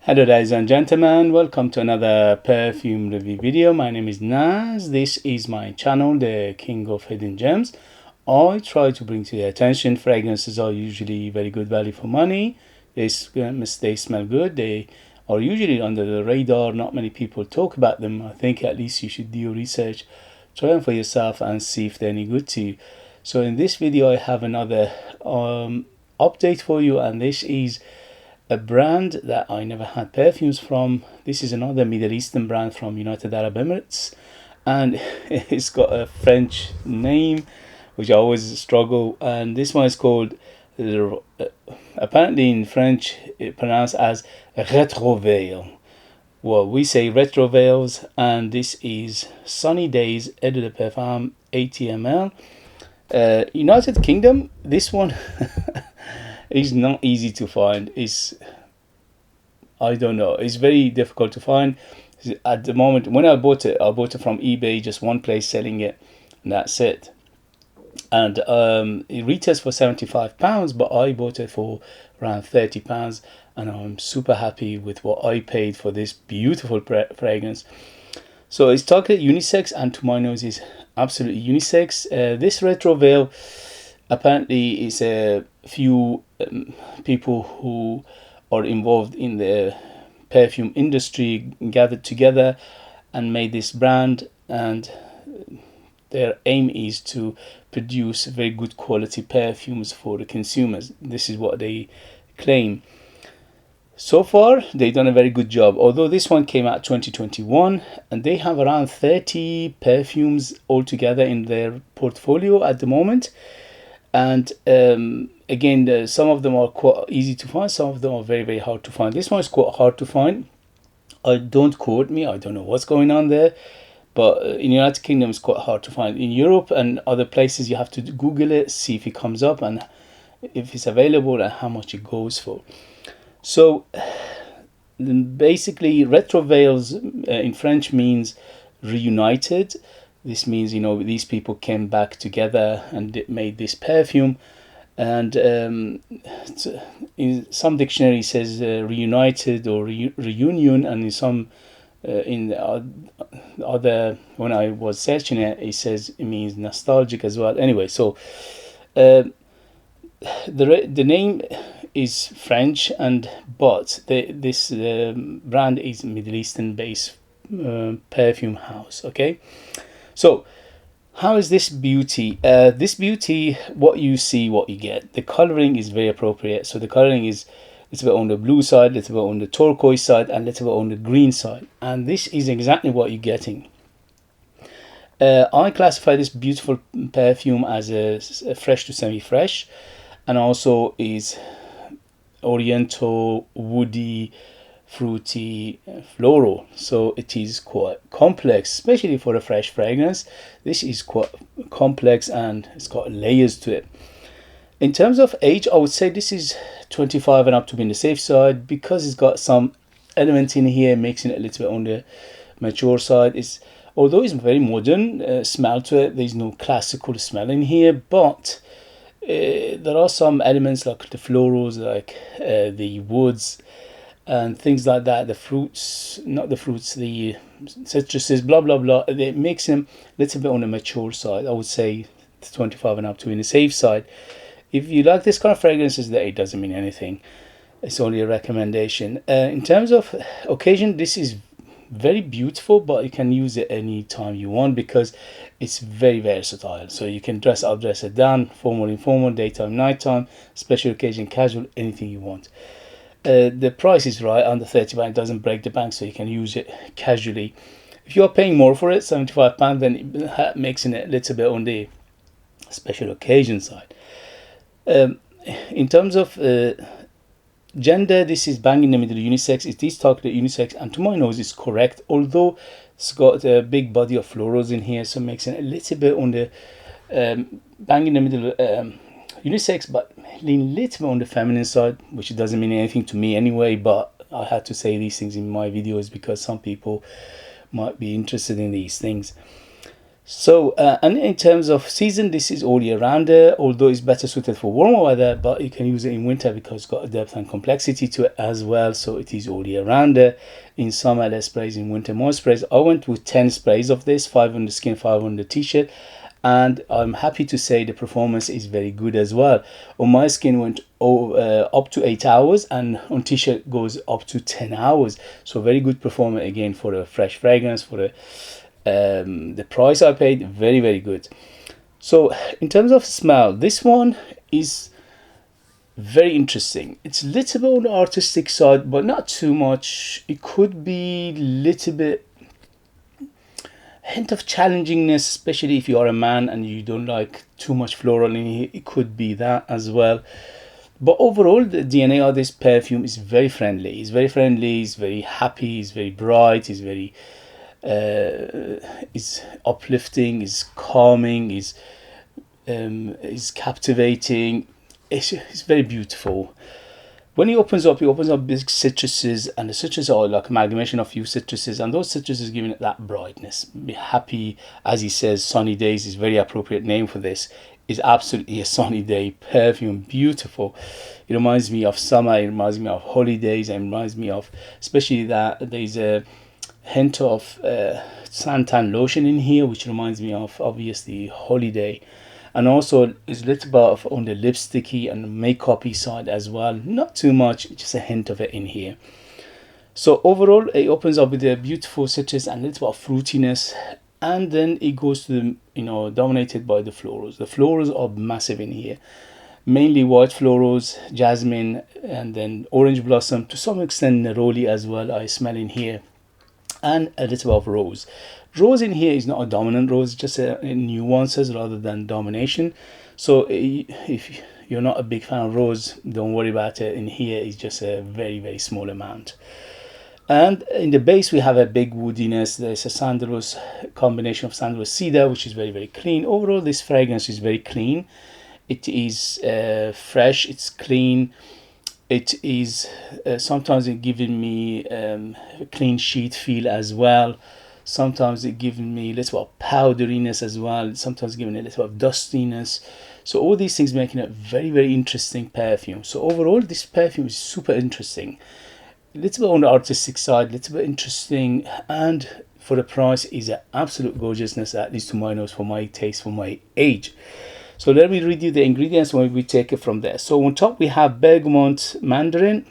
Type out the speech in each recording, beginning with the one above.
Hello ladies and gentlemen, welcome to another perfume review video. My name is Naz. This is my channel, the King of Hidden Gems. I try to bring to your attention fragrances are usually very good value for money. They smell good. They are usually under the radar. Not many people talk about them. I think at least you should do your research, try them for yourself and see if they're any good to you. So in this video I have another update for you, and this is a brand that I never had perfumes from. This is another Middle Eastern brand from United Arab Emirates, and it's got a French name which I always struggle, and this one is called apparently in French it pronounced as Retrouvailles. Well, we say Retrouvailles, and this is Sunny Days Eau de Parfum 80ml. United Kingdom. This one is not easy to find. I don't know, it's very difficult to find at the moment. When I bought it from eBay, just one place selling it, and that's it. And it retails for £75, but I bought it for around £30, and I'm super happy with what I paid for this beautiful fragrance. So it's targeted unisex, and to my nose is absolutely unisex. This Retrouvailles apparently is a few people who are involved in the perfume industry gathered together and made this brand, and their aim is to produce very good quality perfumes for the consumers. This is what they claim. So far they've done a very good job, although this one came out 2021, and they have around 30 perfumes altogether in their portfolio at the moment. And again, some of them are quite easy to find, some of them are very hard to find. This one is quite hard to find. Don't quote me, I don't know what's going on there, but in the United Kingdom it's quite hard to find. In Europe and other places you have to Google it, see if it comes up and if it's available and how much it goes for. So basically Retrouvailles in French means reunited. This means, you know, these people came back together and made this perfume. And in some dictionary it says reunited or reunion, and in some in other, when I was searching it, it says it means nostalgic as well. Anyway, so the name is French, but this brand is Middle Eastern based perfume house. Okay, so how is this beauty? This beauty, what you see, what you get. The coloring is very appropriate. So the coloring is a little bit on the blue side, a little bit on the turquoise side, and a little bit on the green side. And this is exactly what you're getting. I classify this beautiful perfume as a fresh to semi-fresh, and also is oriental, woody, fruity, floral. So it is quite complex, especially for a fresh fragrance. This is quite complex and it's got layers to it. In terms of age, I would say this is 25 and up to be on the safe side, because it's got some element in here making it a little bit on the mature side. Although it's very modern smell to it, there's no classical smell in here, but there are some elements like the florals, like the woods and things like that, the fruits, not the fruits, the citruses, blah blah blah. It makes them a little bit on the mature side. I would say 25 and up to in the safe side. If you like this kind of fragrances, that it doesn't mean anything, it's only a recommendation. In terms of occasion, this is very beautiful, but you can use it any time you want because it's very versatile. So you can dress up, dress it down, formal, informal, daytime, nighttime, special occasion, casual, anything you want. The price is right, under £30, it doesn't break the bank, so you can use it casually. If you're paying more for it, £75, then it makes it a little bit on the special occasion side. In terms of gender, this is bang in the middle unisex. It is targeted unisex, and to my nose it's correct, although it's got a big body of florals in here, so it makes it a little bit on the bang in the middle unisex, but lean a little bit on the feminine side, which doesn't mean anything to me anyway, but I had to say these things in my videos because some people might be interested in these things. So, and in terms of season, this is all year rounder, although it's better suited for warmer weather, but you can use it in winter because it's got a depth and complexity to it as well. So it is all year rounder. In summer, less sprays, in winter, more sprays. I went with 10 sprays of this, 5 on the skin, 5 on the t-shirt. And I'm happy to say the performance is very good as well. On my skin went up to 8 hours, and on t-shirt goes up to 10 hours. So very good performance again for a fresh fragrance, for the price I paid, very, very good. So in terms of smell, this one is very interesting. It's a little bit on the artistic side, but not too much. It could be a little bit hint of challengingness, especially if you are a man and you don't like too much floral in here. It could be that as well. But overall, the DNA of this perfume is very friendly. It's very friendly, it's very happy, it's very bright, it's very is uplifting, is calming, is captivating. It's very beautiful. When he opens up big citruses, and the citruses are like amalgamation of few citruses, and those citruses giving it that brightness. Be happy, as he says, sunny days is very appropriate name for this. Is absolutely a sunny day perfume, beautiful. It reminds me of summer, it reminds me of holidays, and reminds me of, especially that there's a hint of suntan lotion in here, which reminds me of obviously holiday. And also it's a little bit of on the lipsticky and makeupy side as well, not too much, just a hint of it in here. So overall it opens up with a beautiful citrus and a little bit of fruitiness, and then it goes to the, you know, dominated by the florals. The florals are massive in here, mainly white florals, jasmine, and then orange blossom, to some extent neroli as well I smell in here, and a little bit of rose. Rose in here is not a dominant rose, just a nuances rather than domination. So if you're not a big fan of rose, don't worry about it. In here is just a very, very small amount. And in the base we have a big woodiness. There's a sandalwood combination of sandalwood cedar, which is very, very clean. Overall this fragrance is very clean. It is fresh, it's clean. It is sometimes it giving me a clean sheet feel as well. Sometimes it giving me a little bit of powderiness as well. Sometimes giving a little bit of dustiness. So all these things making it very, very interesting perfume. So overall this perfume is super interesting. A little bit on the artistic side, a little bit interesting, and for the price is an absolute gorgeousness, at least to my nose, for my taste, for my age. So let me read you the ingredients when we take it from there. So on top we have bergamot, mandarin.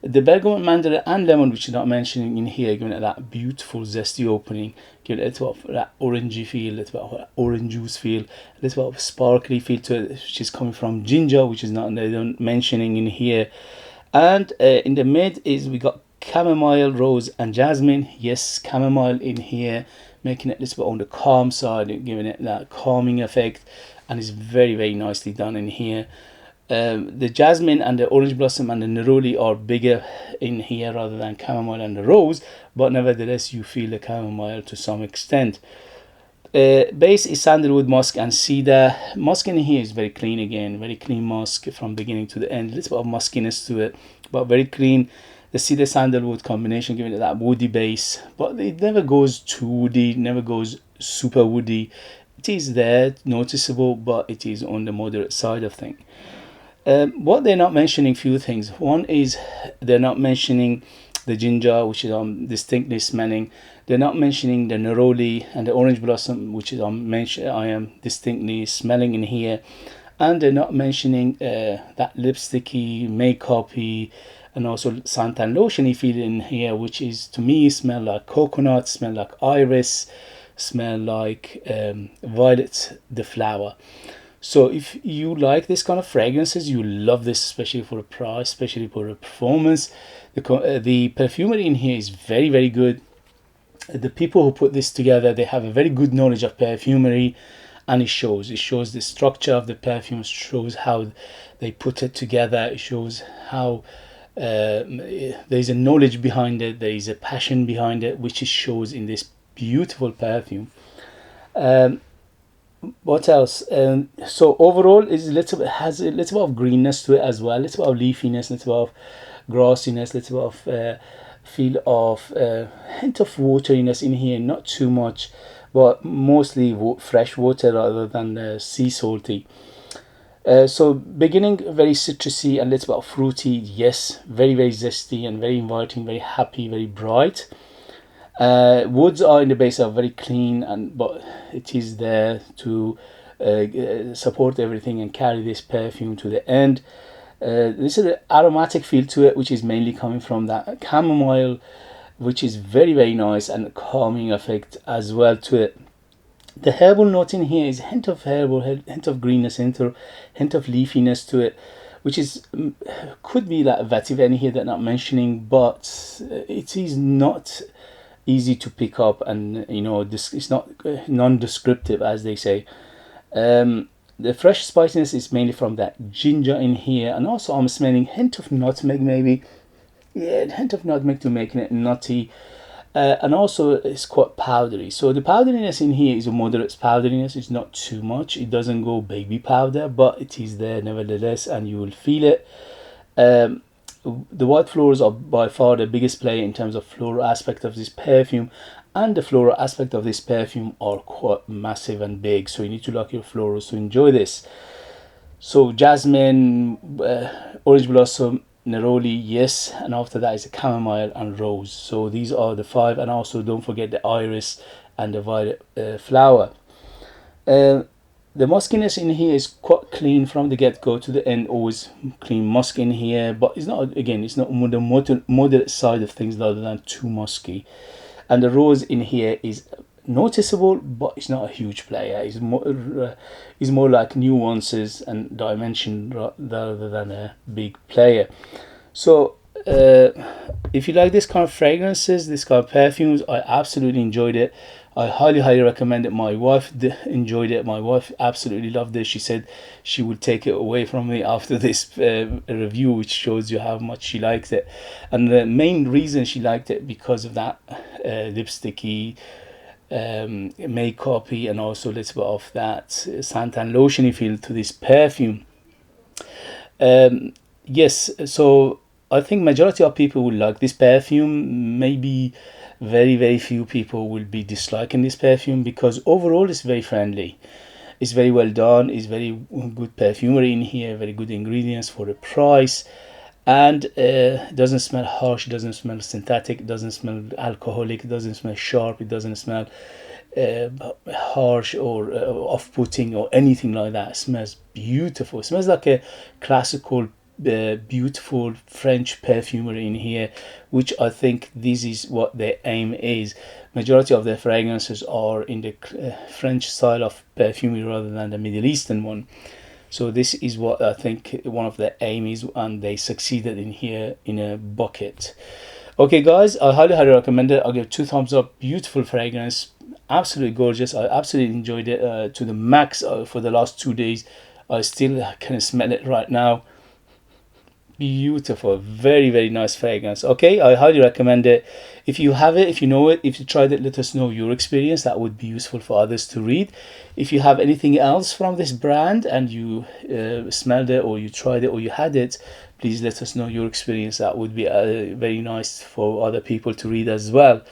The bergamot, mandarin and lemon, which is not mentioning in here, giving it that beautiful zesty opening, giving it a little bit of that orangey feel, a little bit of that orange juice feel, a little bit of sparkly feel to it, which is coming from ginger, which is not mentioning in here. And in the mid is we got chamomile, rose and jasmine. Yes, chamomile in here, making it a little bit on the calm side, giving it that calming effect, and it's very, very nicely done in here. The jasmine and the orange blossom and the neroli are bigger in here rather than chamomile and the rose, but nevertheless you feel the chamomile to some extent. Base is sandalwood, musk and cedar. Musk in here is very clean again, very clean musk from beginning to the end. A little bit of muskiness to it, but very clean. The cedar sandalwood combination giving it that woody base, but it never goes too woody, never goes super woody. It is there, noticeable, but it is on the moderate side of things. What they're not mentioning, few things. One is they're not mentioning the ginger, which is distinctly smelling. They're not mentioning the neroli and the orange blossom, which is I am distinctly smelling in here. And they're not mentioning that lipsticky, makeupy, and also suntan lotiony feel in here, which is to me smell like coconut, smell like iris, smell like violet the flower. So if you like this kind of fragrances, you love this, especially for the price, especially for the performance. The perfumery in here is very, very good. The people who put this together, they have a very good knowledge of perfumery, and it shows the structure of the perfume, shows how they put it together. It shows how there's a knowledge behind it, there is a passion behind it, which it shows in this beautiful perfume. What else? So overall has a little bit of greenness to it as well, a little bit of leafiness, a little bit of grassiness, a little bit of feel of hint of wateriness in here, not too much, but mostly fresh water rather than sea salty. So beginning very citrusy and a little bit fruity, yes, very very zesty and very inviting, very happy, very bright. Woods are in the base are very clean, but it is there to support everything and carry this perfume to the end. This is an aromatic feel to it, which is mainly coming from that chamomile, which is very very nice, and a calming effect as well to it. The herbal note in here is hint of herbal, hint of greenness, hint of leafiness to it, which is could be like vetiver in here that I'm not mentioning, but it is not easy to pick up, and you know, this it's not non-descriptive, as they say. The fresh spiciness is mainly from that ginger in here, and also I'm smelling hint of nutmeg, maybe, yeah, hint of nutmeg to making it nutty. And also it's quite powdery, so the powderiness in here is a moderate powderiness. It's not too much, it doesn't go baby powder, but it is there nevertheless, and you will feel it. The white florals are by far the biggest player in terms of floral aspect of this perfume, and the floral aspect of this perfume are quite massive and big, so you need to like your florals to enjoy this. So jasmine, orange blossom, neroli, yes, and after that is a chamomile and rose. So these are the 5, and also don't forget the iris and the violet flower. The muskiness in here is quite clean from the get-go to the end, always clean musk in here, but it's not, again, it's not on the moderate side of things rather than too musky. And the rose in here is noticeable, but it's not a huge player. It's more like nuances and dimension rather than a big player. So if you like this kind of fragrances, this kind of perfumes, I absolutely enjoyed it. I highly recommend it. My wife enjoyed it. My wife absolutely loved it. She said she would take it away from me after this review, which shows you how much she liked it. And the main reason she liked it because of that lipsticky, makeup-y, and also a little bit of that suntan lotiony feel to this perfume. Yes, so I think majority of people will like this perfume. Maybe very few people will be disliking this perfume, because overall it's very friendly, it's very well done, it's very good perfumery in here, very good ingredients for the price, and doesn't smell harsh, doesn't smell synthetic, doesn't smell alcoholic, doesn't smell sharp, it doesn't smell harsh or off-putting or anything like that. It smells beautiful. It smells like a classical beautiful French perfumery in here, which I think this is what their aim is. Majority of their fragrances are in the French style of perfumery rather than the Middle Eastern one. So this is what I think one of their aim is, and they succeeded in here in a bucket. Okay guys, I highly recommend it. I'll give 2 thumbs up. Beautiful fragrance, absolutely gorgeous. I absolutely enjoyed it to the max for the last 2 days. I still can smell it right now. Beautiful, very nice fragrance. Okay, I highly recommend it. If you have it, if you know it, if you tried it, let us know your experience. That would be useful for others to read. If you have anything else from this brand and you smelled it, or you tried it, or you had it, please let us know your experience. That would be very nice for other people to read as well.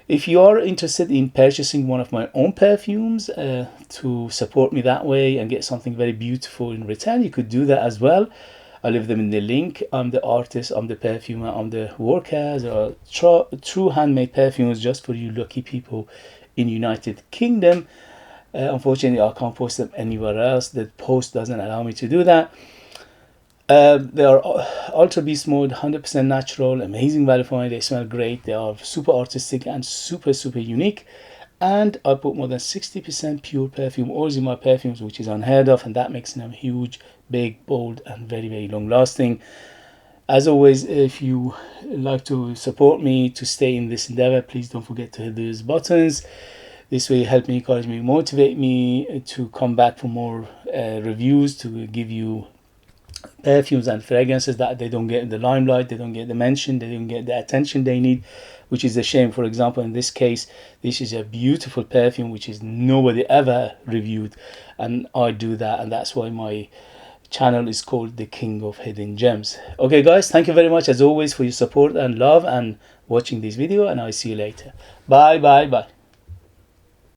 If you are interested in purchasing one of my own perfumes to support me that way and get something very beautiful in return, you could do that as well. I leave them in the link. I'm the artist, I'm the perfumer, I'm the worker. There are true handmade perfumes just for you lucky people in United Kingdom. Unfortunately, I can't post them anywhere else. The post doesn't allow me to do that. They are ultra beast mode, 100% natural, amazing value for money. They smell great. They are super artistic and super unique. And I put more than 60% pure perfume oils in my perfumes, which is unheard of, and that makes them huge, big, bold, and very long lasting. As always, if you like to support me to stay in this endeavor, please don't forget to hit those buttons. This way help me, encourage me, motivate me to come back for more reviews, to give you perfumes and fragrances that they don't get in the limelight, they don't get the mention, they don't get the attention they need, which is a shame. For example, in this case, this is a beautiful perfume which is nobody ever reviewed, and I do that, and that's why my channel is called The King of Hidden Gems. Okay guys, thank you very much as always for your support and love and watching this video, and I'll see you later. Bye.